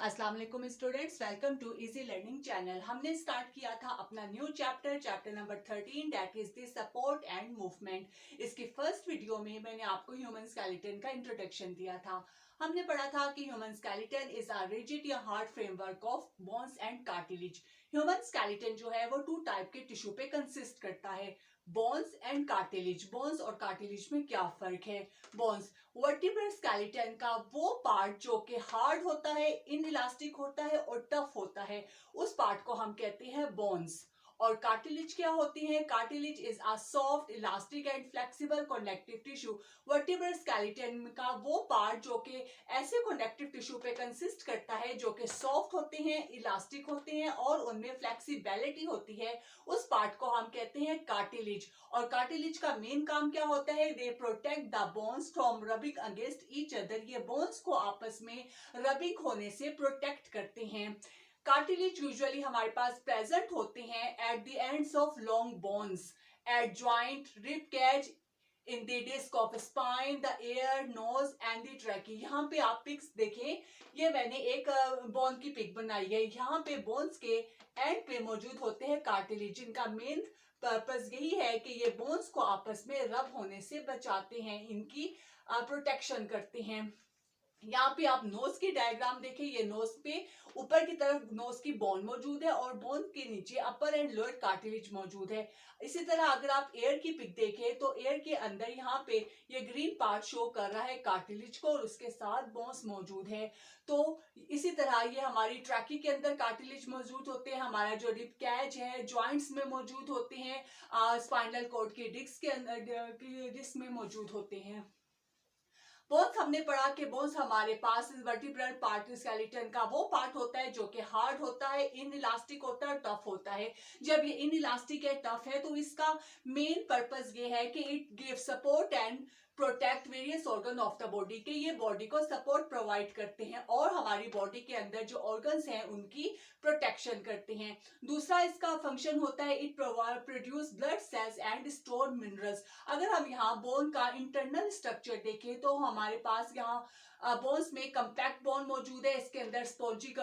अस्सलाम वालेकुम students, welcome to easy learning channel. हमने स्टार्ट किया था अपना new chapter number 13 that is the support and movement. इसकी फर्स्ट वीडियो में मैंने आपको ह्यूमन स्केलेटन का इंट्रोडक्शन दिया था। हमने पढ़ा था कि human skeleton is a rigid या hard framework of bones and cartilage. Human skeleton जो है वो टू टाइप के टिश्यू पे कंसिस्ट करता है, बोन्स एंड कार्टिलेज। बोन्स और कार्टिलेज में क्या फर्क है? बोन्स वर्टिब्रल स्केलेटन का वो पार्ट जो कि हार्ड होता है, इनइलास्टिक होता है और टफ होता है, उस पार्ट को हम कहते हैं बोन्स। और कार्टिलेज क्या होती है? Cartilage is a soft, elastic and flexible connective tissue. Vertebral skeleton का वो पार्ट जो कि ऐसे कनेक्टिव टिश्यू पे कंसिस्ट करता है जो कि सॉफ्ट होते हैं, इलास्टिक होते हैं और उनमें फ्लेक्सिबिलिटी होती है, उस पार्ट को हम कहते हैं कार्टिलेज। और कार्टिलेज का मेन काम क्या होता है? They protect the bones from rubbing against each other. ये बोन्स को आपस में रबिंग होने से प्रोटेक्ट करते हैं। कार्टिलेज यूजुअली हमारे पास प्रेजेंट होते हैं at the ends of long bones, at joint, rib cage, in the disc of spine, the ear, nose and the trachea. यहाँ पे आप पिक्स देखें, ये मैंने एक बोन की पिक बनाई है। यहाँ पे बोन्स के एंड पे मौजूद होते हैं कार्टिलेज, जिनका मेन पर्पस यही है कि ये बोन्स को आपस में रब होने से बचाते हैं, इनकी प्रोटेक्शन करते हैं। यहाँ पे आप नोज की डायग्राम देखें, ये नोज पे ऊपर की तरफ नोज की बोन मौजूद है और बोन के नीचे अपर एंड लोअर कार्टिलेज मौजूद है। इसी तरह अगर आप एयर की पिक देखें तो एयर के अंदर यहाँ पे ये ग्रीन पार्ट शो कर रहा है कार्टिलेज को और उसके साथ बोन्स मौजूद है। तो इसी तरह ये हमारी ट्रैकी के अंदर कार्टिलेज मौजूद होते हैं, हमारा जो रिब कैज है जॉइंट्स में मौजूद होते हैं, स्पाइनल कॉर्ड के डिस्क के अंदर डिस्क में मौजूद होते हैं। बोन्स हमने पढ़ा कि बोन्स हमारे पास वर्टिब्रल पार्ट स्केलेटन का वो पार्ट होता है जो कि हार्ड होता है, इनइलास्टिक होता है, टफ होता है। जब ये इनइलास्टिक है, टफ है, तो इसका मेन पर्पस ये है कि it give support and protect various organ of the body, के ये बॉडी को सपोर्ट प्रोवाइड करते हैं और हमारी बॉडी के अंदर जो ऑर्गन्स हैं उनकी प्रोटेक्शन करते हैं। दूसरा इसका फंक्शन होता है it produce blood cells and store minerals. अगर हम यहाँ बोन का इंटरनल स्ट्रक्चर देखें तो हमारे पास यहाँ बोन्स में कंपैक्ट बोन मौजूद है, इसके अंदर स्पोंजी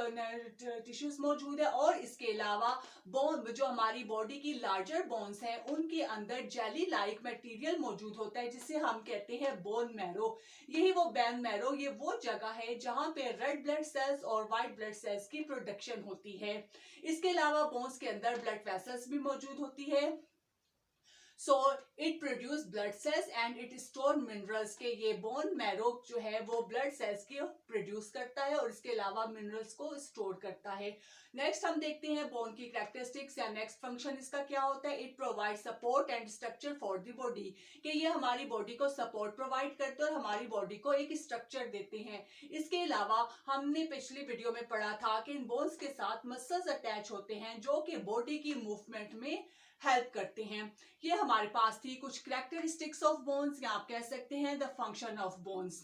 टिश्यूज मौजूद है और इसके अलावा बोन जो हमारी बॉडी की लार्जर बोन्स हैं उनके अंदर जेली लाइक मटेरियल मौजूद होता है जिसे हम कहते हैं बोन मैरो। यही वो बोन मैरो, ये वो जगह है जहां पे रेड ब्लड सेल्स और व्हाइट ब्लड सेल्स की प्रोडक्शन होती है। इसके अलावा बोन्स के अंदर ब्लड वेसल्स भी मौजूद होती है। So it produce blood cells and it store minerals, के ये बोन मैरो जो है वो ब्लड सेल्स की प्रोड्यूस करता है और इसके अलावा मिनरल्स को स्टोर करता है। नेक्स्ट हम देखते हैं बोन की कैरेक्टरिस्टिक्स या नेक्स्ट फंक्शन इसका क्या होता है। It provide support and structure for the body, कि ये हमारी बॉडी को सपोर्ट प्रोवाइड करते हैं और हमारी बॉडी को एक स्ट्रक्चर देते हैं। इसके अलावा हमने पिछली वीडियो में पढ़ा था कि इन बोन्स के साथ मसल्स अटैच होते हैं जो कि बॉडी की मूवमेंट में हेल्प करते हैं। ये हमारे पास थी कुछ कैरेक्टरिस्टिक्स ऑफ बोन्स या आप कह सकते हैं द फंक्शन ऑफ बोन्स।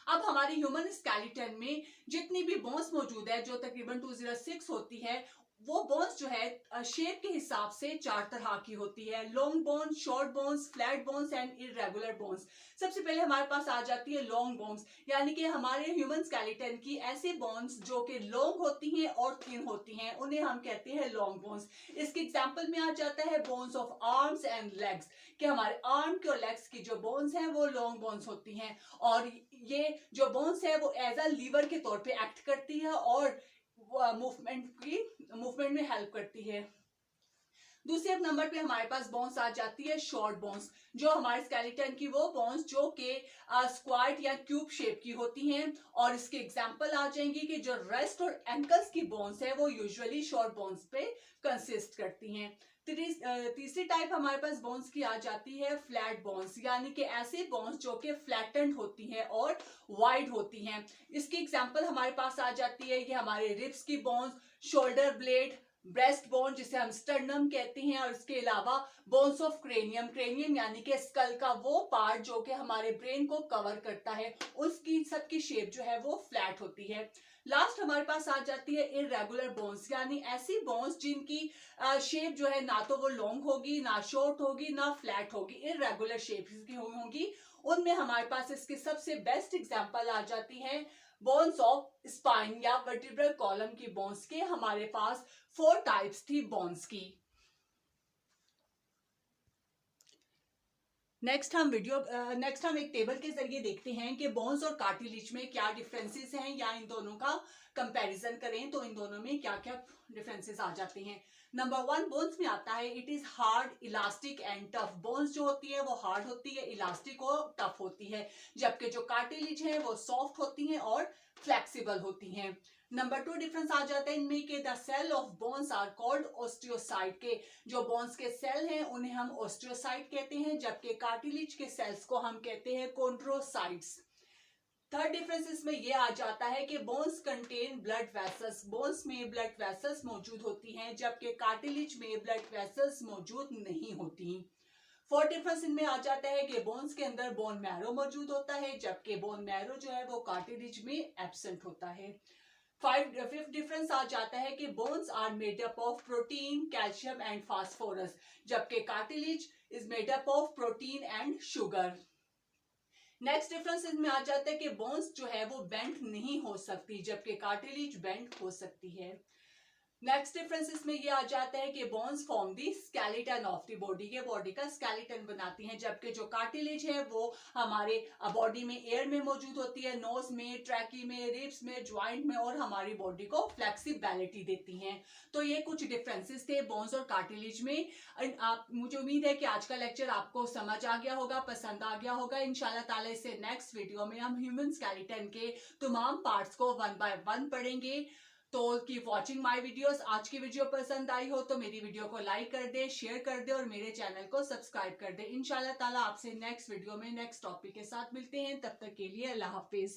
अब हमारे ह्यूमन स्केलेटन में जितनी भी बोन्स मौजूद है जो तकरीबन 206 होती है, वो बोन्स जो है शेप के हिसाब से चार तरह की होती है, long bones, short bones, flat bones and irregular bones. सबसे पहले हमारे पास आ जाती है लॉन्ग बोन्स, यानी कि हमारे ह्यूमन स्केलेटन की ऐसी बोन्स जो कि लॉन्ग होती हैं और थिन होती हैं, उन्हें हम कहते हैं लॉन्ग बोन्स। इसके एग्जांपल में आ जाता है bones of arms and legs, कि हमारे आर्म के और लेग्स की जो बोन्स हैं वो लॉन्ग बोन्स होती हैं और ये जो बोन्स है वो एज अ लीवर के तौर पे एक्ट करती है और मूवमेंट में हेल्प करती है। दूसरे नंबर पे हमारे पास बोन्स आ जाती है शॉर्ट बोन्स, जो हमारे स्केलेटन की वो बोन्स जो कि स्क्वाड या क्यूब शेप की होती हैं और इसके एग्जांपल आ जाएंगे कि जो रेस्ट और एंकल्स की बोन्स है वो यूजुअली शॉर्ट बोन्स पे कंसिस्ट करती हैं। तीसरी टाइप हमारे पास बोन्स की आ जाती है फ्लैट बोन्स, यानी कि ऐसे बोन्स जो कि फ्लैटेंड होती हैं और वाइड होती हैं। इसकी एग्जांपल हमारे पास आ जाती है ये हमारे रिब्स की bones, shoulder blade, breast bone जिसे हम स्टर्नम कहते हैं और इसके अलावा बोन्स ऑफ क्रेनियम, क्रेनियम यानी कि स्कल का वो पार्ट जो कि हमारे ब्रेन को कवर करता है, उसकी सबकी शेप जो है वो फ्लैट होती है। लास्ट हमारे पास आ जाती है इरेगुलर बोन्स, यानी ऐसी बोन्स जिनकी शेप जो है ना तो वो लॉन्ग होगी, ना शॉर्ट होगी, ना फ्लैट होगी, इरेगुलर शेप की होगी। उनमें हमारे पास इसकी सबसे बेस्ट एग्जांपल आ जाती है बोन्स ऑफ स्पाइन या वर्टिब्रल कॉलम की बोन्स के हमारे पास 4 टाइप्स थी बोन्स की। नेक्स्ट हम एक टेबल के जरिए देखते हैं कि बोन्स और कार्टिलेज में क्या डिफरेंसेस हैं, या इन दोनों का कंपैरिजन करें तो इन दोनों में क्या क्या डिफरेंसेस आ जाते हैं। नंबर 1 बोन्स में आता है it is hard, elastic and tough. Bones जो होती है वो हार्ड होती है, इलास्टिक और टफ होती है, जबकि जो कार्टिलेज है वो सॉफ्ट होती है और फ्लेक्सिबल होती हैं। नंबर 2 डिफरेंस आ जाता है इनमें कि the cell of bones are called osteocyte. के जो बोन्स के सेल हैं उन्हें हम ऑस्टियोसाइट कहते हैं, जबकि कार्टिलेज के सेल्स को हम कहते हैं कॉन्ड्रोसाइट्स। थर्ड डिफरेंस इसमें यह आ जाता है कि bones contain blood vessels. Bones में ब्लड वेसल्स मौजूद होती हैं, जबकि कार्टिलेज में ब्लड वेसल्स मौजूद नहीं होती। फोर्थ डिफरेंस इनमें आ जाता है कि बोन्स के अंदर बोन मैरो मौजूद होता है, जबकि बोन मैरो जो है वो कार्टिलेज में एब्सेंट होता है। फिफ्थ डिफरेंस आ जाता है कि bones are made up of protein, calcium and phosphorus, जबकि cartilage is made up of protein and sugar. Next difference इसमें आ जाता है कि बोन्स जो है वो बेंड नहीं हो सकती, जबकि कार्टिलेज बेंड हो सकती है। नेक्स्ट डिफरेंस इसमें ये आ जाता है कि bones form the skeleton of the body, के बॉडी का स्केलेटन बनाती हैं, जबकि जो कार्टिलेज है वो हमारे बॉडी में एयर में मौजूद होती है, नोज में, ट्रैकी में, रिब्स में, ज्वाइंट में, और हमारी बॉडी को फ्लेक्सिबिलिटी देती हैं। तो ये कुछ डिफरेंसेस थे बोन्स और कार्टिलेज में। आप मुझे उम्मीद है कि आज का लेक्चर आपको समझ आ गया होगा, पसंद आ गया होगा। इंशाल्लाह ताला इससे नेक्स्ट वीडियो में हम ह्यूमन स्केलेटन के तमाम पार्ट्स को 1 बाय 1 पढ़ेंगे। तो कीप वॉचिंग माय वीडियोस। आज की वीडियो पसंद आई हो तो मेरी वीडियो को लाइक कर दे, शेयर कर दे और मेरे चैनल को सब्सक्राइब कर दे। इंशाल्लाह ताला आपसे नेक्स्ट वीडियो में नेक्स्ट टॉपिक के साथ मिलते हैं। तब तक के लिए अल्लाह हाफिज।